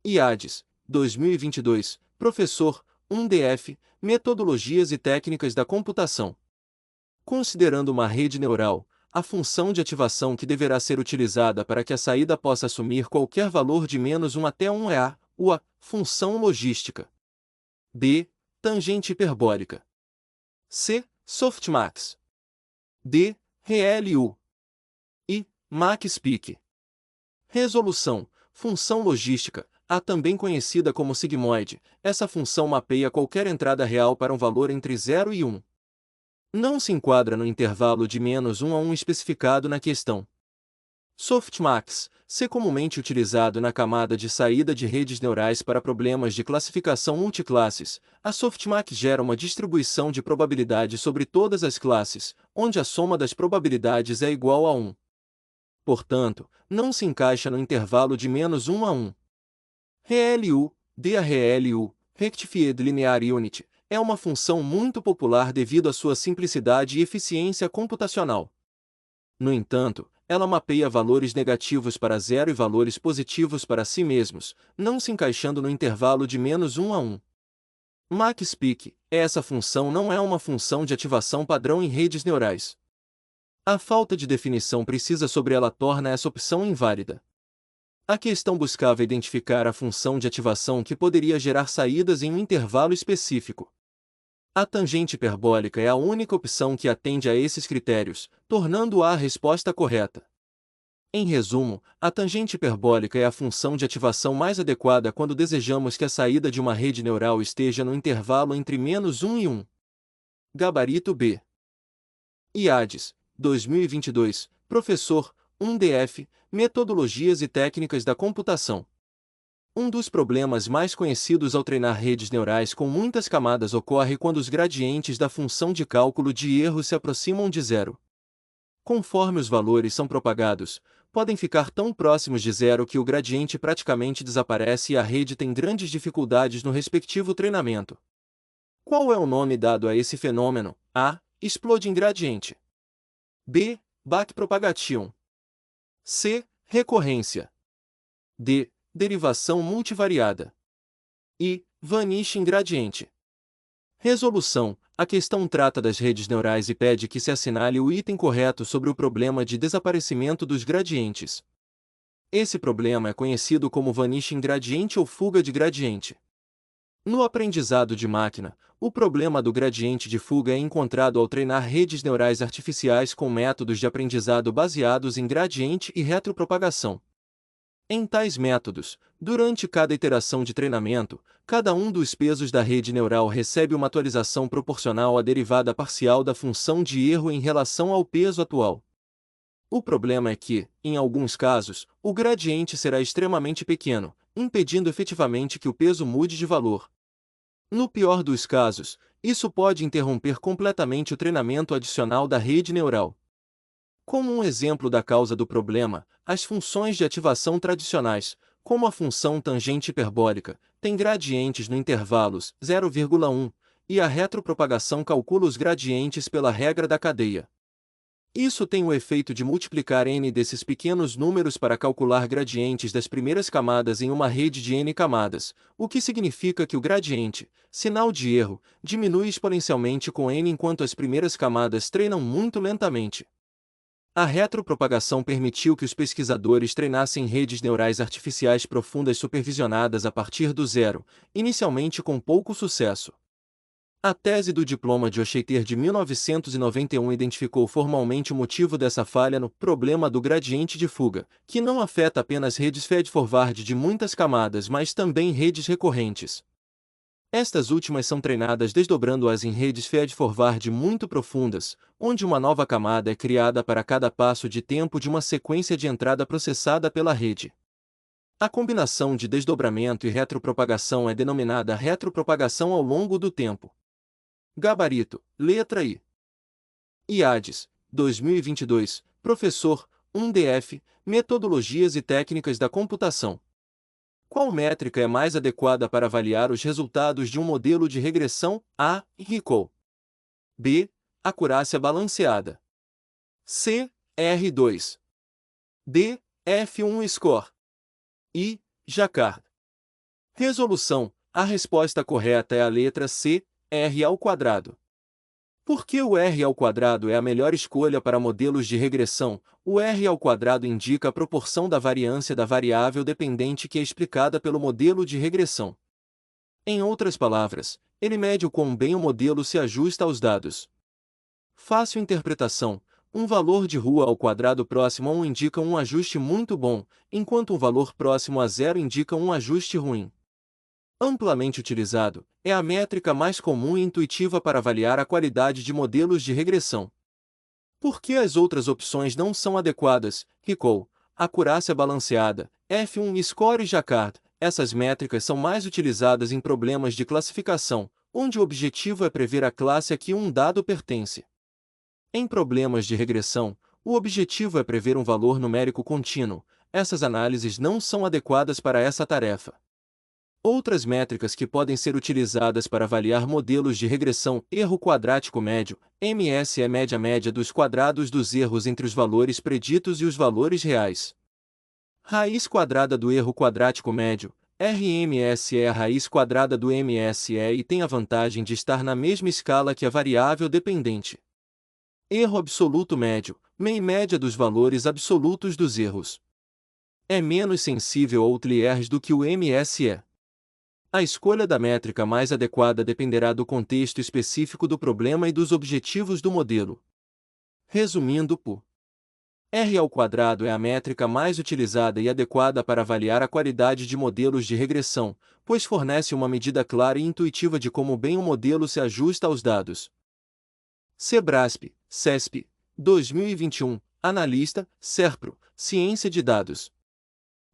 IADES, 2022, professor, 1DF, Metodologias e Técnicas da Computação. Considerando uma rede neural, a função de ativação que deverá ser utilizada para que a saída possa assumir qualquer valor de -1 até 1 é a função logística. B. Tangente hiperbólica. C. Softmax. D. ReLU. I. MaxPeak. Resolução. Função logística, também conhecida como sigmoide. Essa função mapeia qualquer entrada real para um valor entre 0 e 1. Não se enquadra no intervalo de -1 a 1 especificado na questão. Softmax, comumente utilizado na camada de saída de redes neurais para problemas de classificação multiclasses, a softmax gera uma distribuição de probabilidade sobre todas as classes, onde a soma das probabilidades é igual a 1. Portanto, não se encaixa no intervalo de -1 a 1. ReLU, DReLU, Rectified Linear Unit, é uma função muito popular devido à sua simplicidade e eficiência computacional. No entanto, ela mapeia valores negativos para 0 e valores positivos para si mesmos, não se encaixando no intervalo de -1 a 1. MaxPeak, essa função não é uma função de ativação padrão em redes neurais. A falta de definição precisa sobre ela torna essa opção inválida. A questão buscava identificar a função de ativação que poderia gerar saídas em um intervalo específico. A tangente hiperbólica é a única opção que atende a esses critérios, tornando-a a resposta correta. Em resumo, a tangente hiperbólica é a função de ativação mais adequada quando desejamos que a saída de uma rede neural esteja no intervalo entre -1 e 1. Gabarito B. IADES, 2022, professor, 1DF, Metodologias e Técnicas da Computação. Um dos problemas mais conhecidos ao treinar redes neurais com muitas camadas ocorre quando os gradientes da função de cálculo de erro se aproximam de zero. Conforme os valores são propagados, podem ficar tão próximos de zero que o gradiente praticamente desaparece e a rede tem grandes dificuldades no respectivo treinamento. Qual é o nome dado a esse fenômeno? A. Exploding Gradient. B. Backpropagation. C. Recorrência. D. Derivação multivariada. E. Vanishing Gradient. Resolução. A questão trata das redes neurais e pede que se assinale o item correto sobre o problema de desaparecimento dos gradientes. Esse problema é conhecido como vanishing gradient ou fuga de gradiente. No aprendizado de máquina, o problema do gradiente de fuga é encontrado ao treinar redes neurais artificiais com métodos de aprendizado baseados em gradiente e retropropagação. Em tais métodos, durante cada iteração de treinamento, cada um dos pesos da rede neural recebe uma atualização proporcional à derivada parcial da função de erro em relação ao peso atual. O problema é que, em alguns casos, o gradiente será extremamente pequeno, impedindo efetivamente que o peso mude de valor. No pior dos casos, isso pode interromper completamente o treinamento adicional da rede neural. Como um exemplo da causa do problema, as funções de ativação tradicionais, como a função tangente hiperbólica, têm gradientes no intervalos 0,1, e a retropropagação calcula os gradientes pela regra da cadeia. Isso tem o efeito de multiplicar n desses pequenos números para calcular gradientes das primeiras camadas em uma rede de n camadas, o que significa que o gradiente, sinal de erro, diminui exponencialmente com n enquanto as primeiras camadas treinam muito lentamente. A retropropagação permitiu que os pesquisadores treinassem redes neurais artificiais profundas supervisionadas a partir do zero, inicialmente com pouco sucesso. A tese do diploma de Ocheiter de 1991 identificou formalmente o motivo dessa falha no problema do gradiente de fuga, que não afeta apenas redes feed-forward de muitas camadas, mas também redes recorrentes. Estas últimas são treinadas desdobrando-as em redes feed-forward muito profundas, onde uma nova camada é criada para cada passo de tempo de uma sequência de entrada processada pela rede. A combinação de desdobramento e retropropagação é denominada retropropagação ao longo do tempo. Gabarito, letra I. IADES, 2022, professor, 1DF, Metodologias e Técnicas da Computação. Qual métrica é mais adequada para avaliar os resultados de um modelo de regressão? A. Recall. B. Acurácia balanceada. C. R2. D. F1 Score. I. Jacquard. Resolução: a resposta correta é a letra C, r ao quadrado. Por que o r ao quadrado é a melhor escolha para modelos de regressão? O r ao quadrado indica a proporção da variância da variável dependente que é explicada pelo modelo de regressão. Em outras palavras, ele mede o quão bem o modelo se ajusta aos dados. Fácil interpretação: um valor de rua ao quadrado próximo a 1 indica um ajuste muito bom, enquanto um valor próximo a 0 indica um ajuste ruim. Amplamente utilizado, é a métrica mais comum e intuitiva para avaliar a qualidade de modelos de regressão. Por que as outras opções não são adequadas? Recall, acurácia balanceada, F1 Score e Jacquard. Essas métricas são mais utilizadas em problemas de classificação, onde o objetivo é prever a classe a que um dado pertence. Em problemas de regressão, o objetivo é prever um valor numérico contínuo. Essas análises não são adequadas para essa tarefa. Outras métricas que podem ser utilizadas para avaliar modelos de regressão: erro quadrático médio, MS é média dos quadrados dos erros entre os valores preditos e os valores reais. Raiz quadrada do erro quadrático médio, RMS é a raiz quadrada do MSE e tem a vantagem de estar na mesma escala que a variável dependente. Erro absoluto médio, meia média dos valores absolutos dos erros. É menos sensível a outliers do que o MSE. A escolha da métrica mais adequada dependerá do contexto específico do problema e dos objetivos do modelo. Resumindo, r ao quadrado é a métrica mais utilizada e adequada para avaliar a qualidade de modelos de regressão, pois fornece uma medida clara e intuitiva de como bem o modelo se ajusta aos dados. Sebrasp, CESP, 2021, Analista, SERPRO, Ciência de Dados.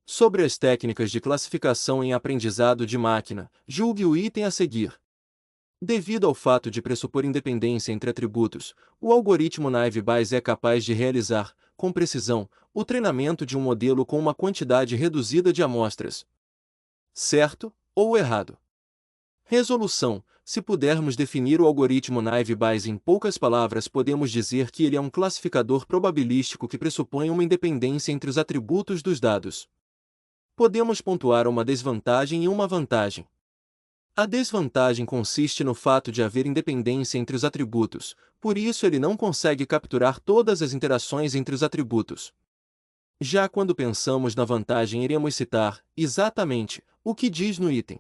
Sobre as técnicas de classificação em aprendizado de máquina, julgue o item a seguir. Devido ao fato de pressupor independência entre atributos, o algoritmo Naive Bayes é capaz de realizar, com precisão, o treinamento de um modelo com uma quantidade reduzida de amostras. Certo ou errado? Resolução: se pudermos definir o algoritmo Naive Bayes em poucas palavras, podemos dizer que ele é um classificador probabilístico que pressupõe uma independência entre os atributos dos dados. Podemos pontuar uma desvantagem e uma vantagem. A desvantagem consiste no fato de haver independência entre os atributos, por isso ele não consegue capturar todas as interações entre os atributos. Já quando pensamos na vantagem, iremos citar, exatamente, o que diz no item.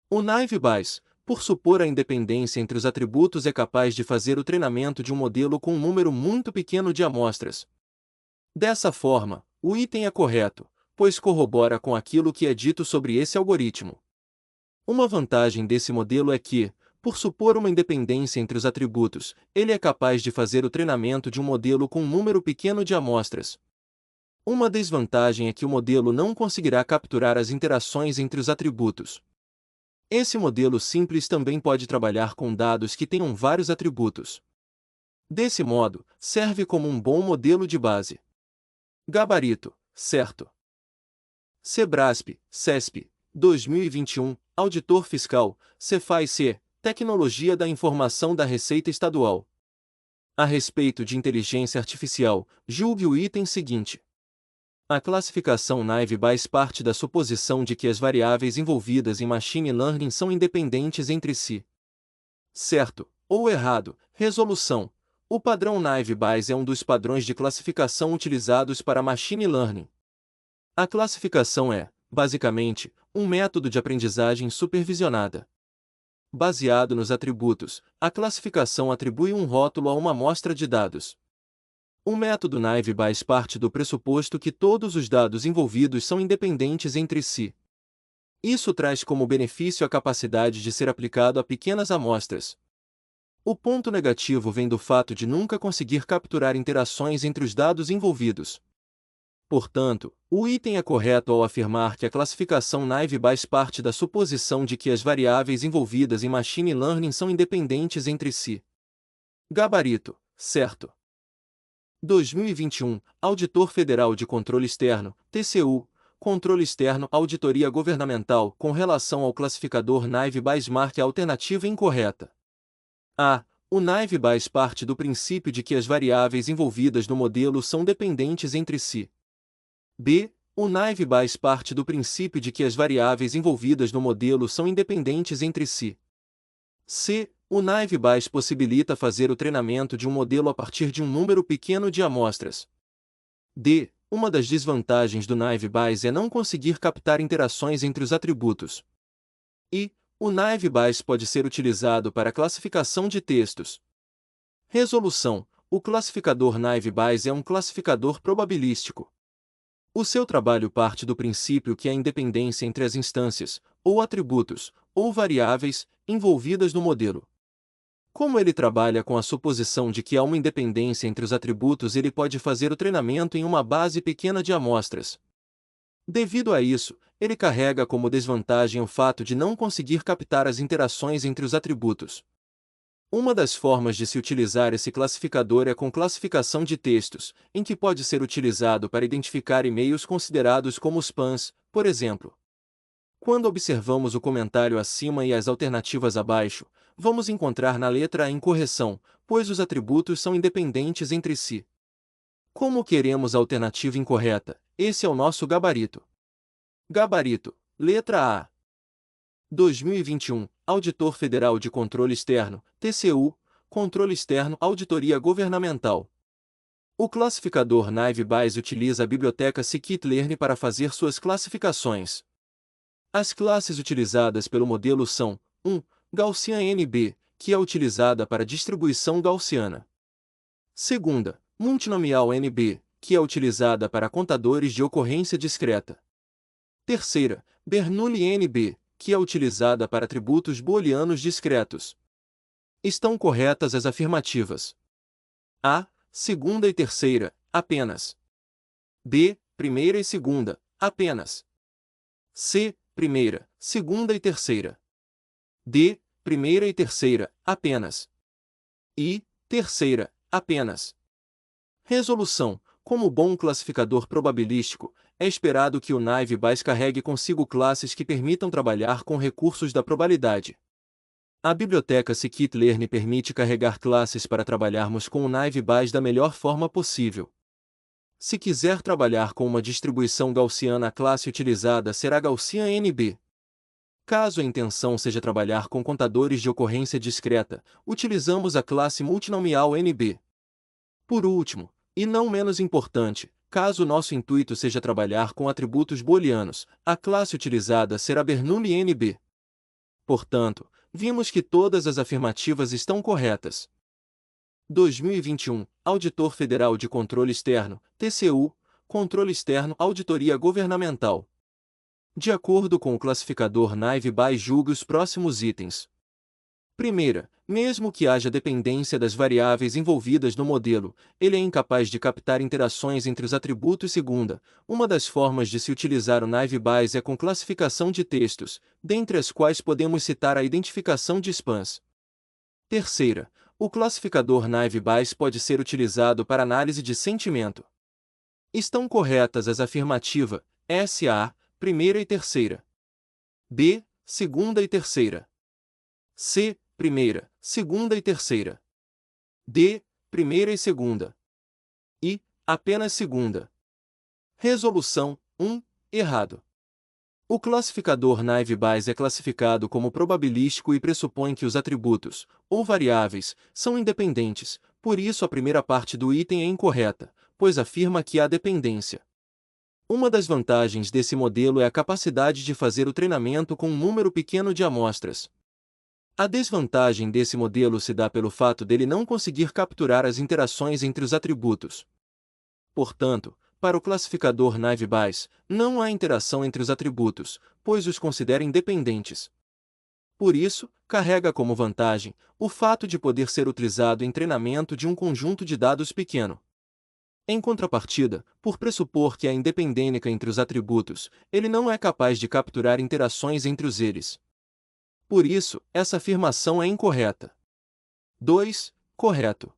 O Naive Bayes, por supor a independência entre os atributos, é capaz de fazer o treinamento de um modelo com um número muito pequeno de amostras. Dessa forma, o item é correto, pois corrobora com aquilo que é dito sobre esse algoritmo. Uma vantagem desse modelo é que, por supor uma independência entre os atributos, ele é capaz de fazer o treinamento de um modelo com um número pequeno de amostras. Uma desvantagem é que o modelo não conseguirá capturar as interações entre os atributos. Esse modelo simples também pode trabalhar com dados que tenham vários atributos. Desse modo, serve como um bom modelo de base. Gabarito, certo. Sebrasp, CESP, 2021, Auditor Fiscal, Cefaz-C, Tecnologia da Informação da Receita Estadual. A respeito de inteligência artificial, julgue o item seguinte. A classificação Naive Bayes parte da suposição de que as variáveis envolvidas em machine learning são independentes entre si. Certo ou errado? Resolução: o padrão Naive Bayes é um dos padrões de classificação utilizados para machine learning. A classificação é, basicamente, um método de aprendizagem supervisionada. Baseado nos atributos, a classificação atribui um rótulo a uma amostra de dados. O método Naive Bayes parte do pressuposto que todos os dados envolvidos são independentes entre si. Isso traz como benefício a capacidade de ser aplicado a pequenas amostras. O ponto negativo vem do fato de nunca conseguir capturar interações entre os dados envolvidos. Portanto, o item é correto ao afirmar que a classificação Naive Bayes parte da suposição de que as variáveis envolvidas em machine learning são independentes entre si. Gabarito, certo. 2021, Auditor Federal de Controle Externo, TCU, Controle Externo, Auditoria Governamental, com relação ao classificador Naive Bayes, marque a alternativa incorreta. A. O Naive Bayes parte do princípio de que as variáveis envolvidas no modelo são dependentes entre si. B. O naive Bayes parte do princípio de que as variáveis envolvidas no modelo são independentes entre si. C. O naive Bayes possibilita fazer o treinamento de um modelo a partir de um número pequeno de amostras. D. Uma das desvantagens do naive Bayes é não conseguir captar interações entre os atributos. E. O naive Bayes pode ser utilizado para classificação de textos. Resolução. O classificador naive Bayes é um classificador probabilístico. O seu trabalho parte do princípio que há independência entre as instâncias, ou atributos, ou variáveis, envolvidas no modelo. Como ele trabalha com a suposição de que há uma independência entre os atributos, ele pode fazer o treinamento em uma base pequena de amostras. Devido a isso, ele carrega como desvantagem o fato de não conseguir captar as interações entre os atributos. Uma das formas de se utilizar esse classificador é com classificação de textos, em que pode ser utilizado para identificar e-mails considerados como spams, por exemplo. Quando observamos o comentário acima e as alternativas abaixo, vamos encontrar na letra A incorreção, pois os atributos são independentes entre si. Como queremos a alternativa incorreta? Esse é o nosso gabarito. Gabarito, letra A. 2021, Auditor Federal de Controle Externo, TCU, Controle Externo, Auditoria Governamental. O classificador naive Bayes utiliza a biblioteca scikit-learn para fazer suas classificações. As classes utilizadas pelo modelo são 1. Gaussian NB, que é utilizada para distribuição gaussiana. 2. Multinomial NB, que é utilizada para contadores de ocorrência discreta. 3. Bernoulli NB, que é utilizada para atributos booleanos discretos. Estão corretas as afirmativas. A, segunda e terceira, apenas. B, primeira e segunda, apenas. C, primeira, segunda e terceira. D, primeira e terceira, apenas. I, terceira, apenas. Resolução. Como bom classificador probabilístico, é esperado que o naive Bayes carregue consigo classes que permitam trabalhar com recursos da probabilidade. A biblioteca scikit-learn permite carregar classes para trabalharmos com o naive Bayes da melhor forma possível. Se quiser trabalhar com uma distribuição gaussiana, a classe utilizada será Gaussian NB. Caso a intenção seja trabalhar com contadores de ocorrência discreta, utilizamos a classe multinomial NB. Por último, e não menos importante, caso nosso intuito seja trabalhar com atributos booleanos, a classe utilizada será Bernoulli NB. Portanto, vimos que todas as afirmativas estão corretas. 2021, Auditor Federal de Controle Externo, TCU, Controle Externo, Auditoria Governamental. De acordo com o classificador naive Bayes, julgue os próximos itens. Primeira, mesmo que haja dependência das variáveis envolvidas no modelo, ele é incapaz de captar interações entre os atributos. Segunda, uma das formas de se utilizar o naive Bayes é com classificação de textos, dentre as quais podemos citar a identificação de spams. Terceira, o classificador naive Bayes pode ser utilizado para análise de sentimento. Estão corretas as afirmativas SA, primeira e terceira. B, segunda e terceira. C, primeira, segunda e terceira. D, primeira e segunda. I, apenas segunda. Resolução 1, errado. O classificador naive Bayes é classificado como probabilístico e pressupõe que os atributos, ou variáveis, são independentes, por isso a primeira parte do item é incorreta, pois afirma que há dependência. Uma das vantagens desse modelo é a capacidade de fazer o treinamento com um número pequeno de amostras. A desvantagem desse modelo se dá pelo fato dele não conseguir capturar as interações entre os atributos. Portanto, para o classificador naive Bayes, não há interação entre os atributos, pois os considera independentes. Por isso, carrega como vantagem o fato de poder ser utilizado em treinamento de um conjunto de dados pequeno. Em contrapartida, por pressupor que há independência entre os atributos, ele não é capaz de capturar interações entre eles. Por isso, essa afirmação é incorreta. 2. Correto.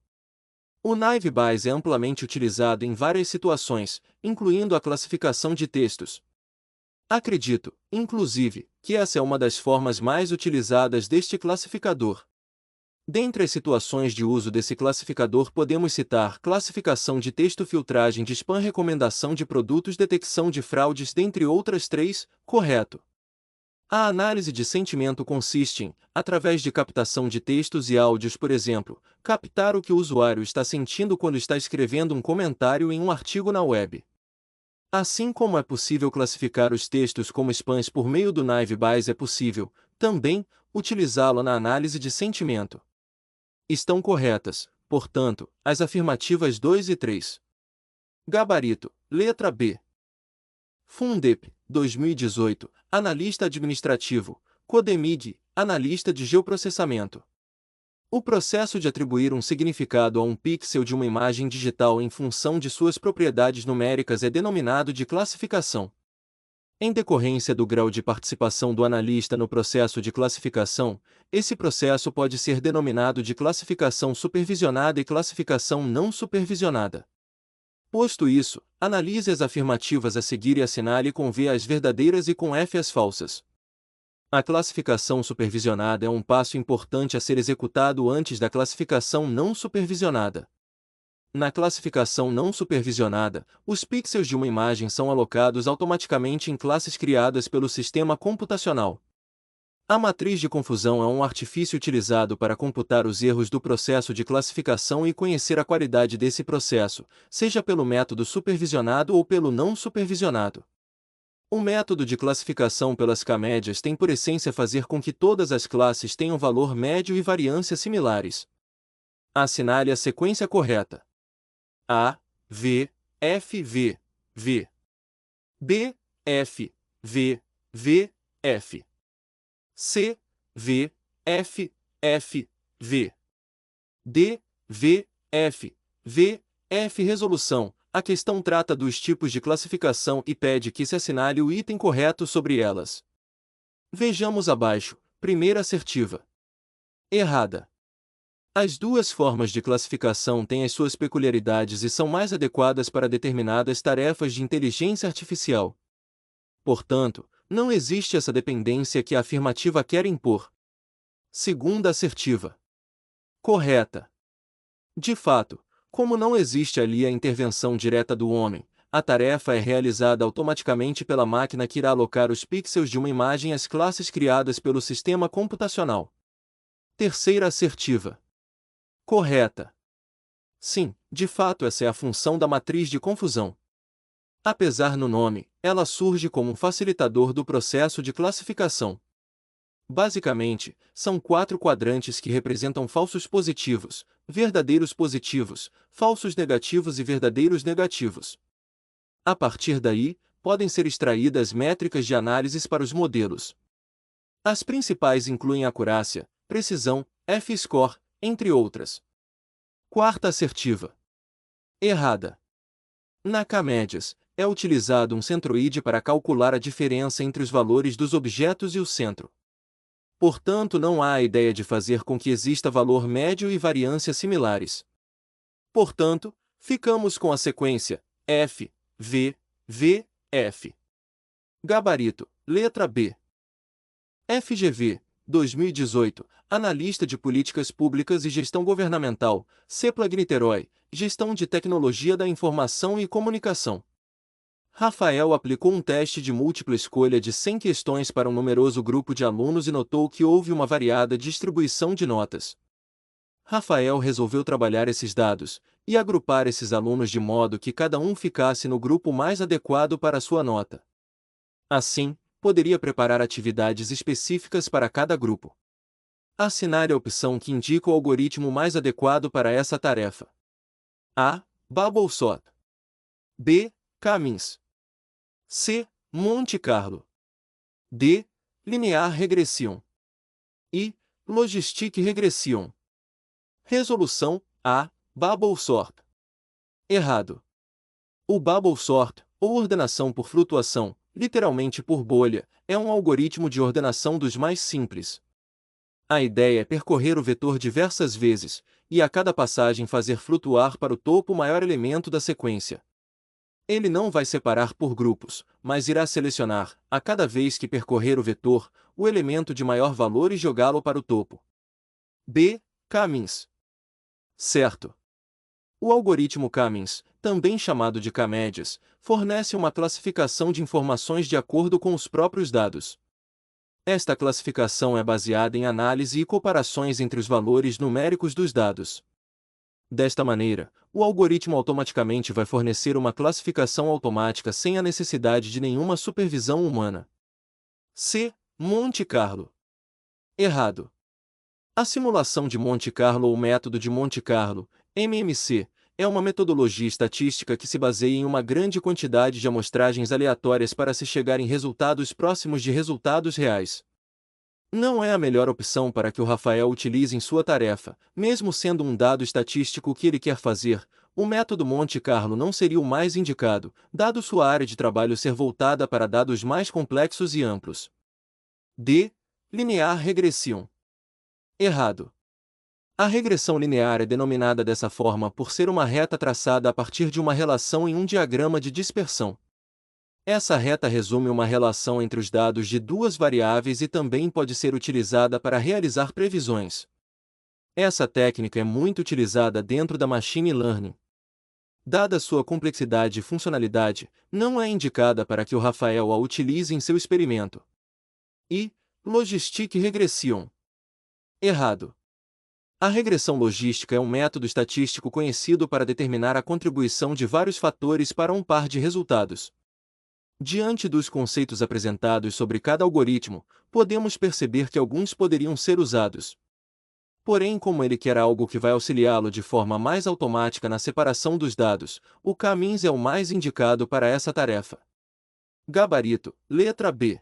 O naive Bayes é amplamente utilizado em várias situações, incluindo a classificação de textos. Acredito, inclusive, que essa é uma das formas mais utilizadas deste classificador. Dentre as situações de uso desse classificador podemos citar classificação de texto, filtragem de spam, recomendação de produtos, detecção de fraudes, dentre outras três. Correto. A análise de sentimento consiste em, através de captação de textos e áudios, por exemplo, captar o que o usuário está sentindo quando está escrevendo um comentário em um artigo na web. Assim como é possível classificar os textos como spams por meio do Naive Bayes, é possível, também, utilizá-lo na análise de sentimento. Estão corretas, portanto, as afirmativas 2 e 3. Gabarito, letra B. Fundep, 2018, analista administrativo, Codemid, analista de geoprocessamento. O processo de atribuir um significado a um pixel de uma imagem digital em função de suas propriedades numéricas é denominado de classificação. Em decorrência do grau de participação do analista no processo de classificação, esse processo pode ser denominado de classificação supervisionada e classificação não supervisionada. Posto isso, analise as afirmativas a seguir e assinale com V as verdadeiras e com F as falsas. A classificação supervisionada é um passo importante a ser executado antes da classificação não supervisionada. Na classificação não supervisionada, os pixels de uma imagem são alocados automaticamente em classes criadas pelo sistema computacional. A matriz de confusão é um artifício utilizado para computar os erros do processo de classificação e conhecer a qualidade desse processo, seja pelo método supervisionado ou pelo não supervisionado. O método de classificação pelas K-médias tem por essência fazer com que todas as classes tenham valor médio e variância similares. Assinale a sequência correta. A, V, F, V, V. B, F, V, V, F. C, V, F, F, V. D, V, F, V, F. Resolução. A questão trata dos tipos de classificação e pede que se assinale o item correto sobre elas. Vejamos abaixo. Primeira assertiva. Errada. As duas formas de classificação têm as suas peculiaridades e são mais adequadas para determinadas tarefas de inteligência artificial. Portanto, não existe essa dependência que a afirmativa quer impor. Segunda assertiva. Correta. De fato, como não existe ali a intervenção direta do homem, a tarefa é realizada automaticamente pela máquina que irá alocar os pixels de uma imagem às classes criadas pelo sistema computacional. Terceira assertiva. Correta. Sim, de fato essa é a função da matriz de confusão. Apesar no nome, ela surge como um facilitador do processo de classificação. Basicamente, são 4 quadrantes que representam falsos positivos, verdadeiros positivos, falsos negativos e verdadeiros negativos. A partir daí, podem ser extraídas métricas de análises para os modelos. As principais incluem acurácia, precisão, F-score, entre outras. Quarta assertiva. Errada. Na K-médias, é utilizado um centroide para calcular a diferença entre os valores dos objetos e o centro. Portanto, não há a ideia de fazer com que exista valor médio e variância similares. Portanto, ficamos com a sequência F, V, V, F. Gabarito, letra B. FGV, 2018, Analista de Políticas Públicas e Gestão Governamental, CEPLAG-Niterói, Gestão de Tecnologia da Informação e Comunicação. Rafael aplicou um teste de múltipla escolha de 100 questões para um numeroso grupo de alunos e notou que houve uma variada distribuição de notas. Rafael resolveu trabalhar esses dados e agrupar esses alunos de modo que cada um ficasse no grupo mais adequado para a sua nota. Assim, poderia preparar atividades específicas para cada grupo. Assinale a opção que indica o algoritmo mais adequado para essa tarefa. A. Bubblesort. B. K-means. C. Monte Carlo. D. Linear Regression. I. Logistic Regression. Resolução A. Bubblesort. Errado. O Bubblesort, ou ordenação por flutuação, literalmente por bolha, é um algoritmo de ordenação dos mais simples. A ideia é percorrer o vetor diversas vezes, e a cada passagem fazer flutuar para o topo o maior elemento da sequência. Ele não vai separar por grupos, mas irá selecionar, a cada vez que percorrer o vetor, o elemento de maior valor e jogá-lo para o topo. B. K-means. Certo. O algoritmo K-means, também chamado de K-médias, fornece uma classificação de informações de acordo com os próprios dados. Esta classificação é baseada em análise e comparações entre os valores numéricos dos dados. Desta maneira, o algoritmo automaticamente vai fornecer uma classificação automática sem a necessidade de nenhuma supervisão humana. C. Monte Carlo. Errado. A simulação de Monte Carlo ou método de Monte Carlo, MMC, é uma metodologia estatística que se baseia em uma grande quantidade de amostragens aleatórias para se chegar em resultados próximos de resultados reais. Não é a melhor opção para que o Rafael utilize em sua tarefa, mesmo sendo um dado estatístico o que ele quer fazer. O método Monte Carlo não seria o mais indicado, dado sua área de trabalho ser voltada para dados mais complexos e amplos. D. Linear Regression. Errado. A regressão linear é denominada dessa forma por ser uma reta traçada a partir de uma relação em um diagrama de dispersão. Essa reta resume uma relação entre os dados de duas variáveis e também pode ser utilizada para realizar previsões. Essa técnica é muito utilizada dentro da machine learning. Dada sua complexidade e funcionalidade, não é indicada para que o Rafael a utilize em seu experimento. E. Logistic Regression. Errado. A regressão logística é um método estatístico conhecido para determinar a contribuição de vários fatores para um par de resultados. Diante dos conceitos apresentados sobre cada algoritmo, podemos perceber que alguns poderiam ser usados. Porém, como ele quer algo que vai auxiliá-lo de forma mais automática na separação dos dados, o K-means é o mais indicado para essa tarefa. Gabarito, letra B.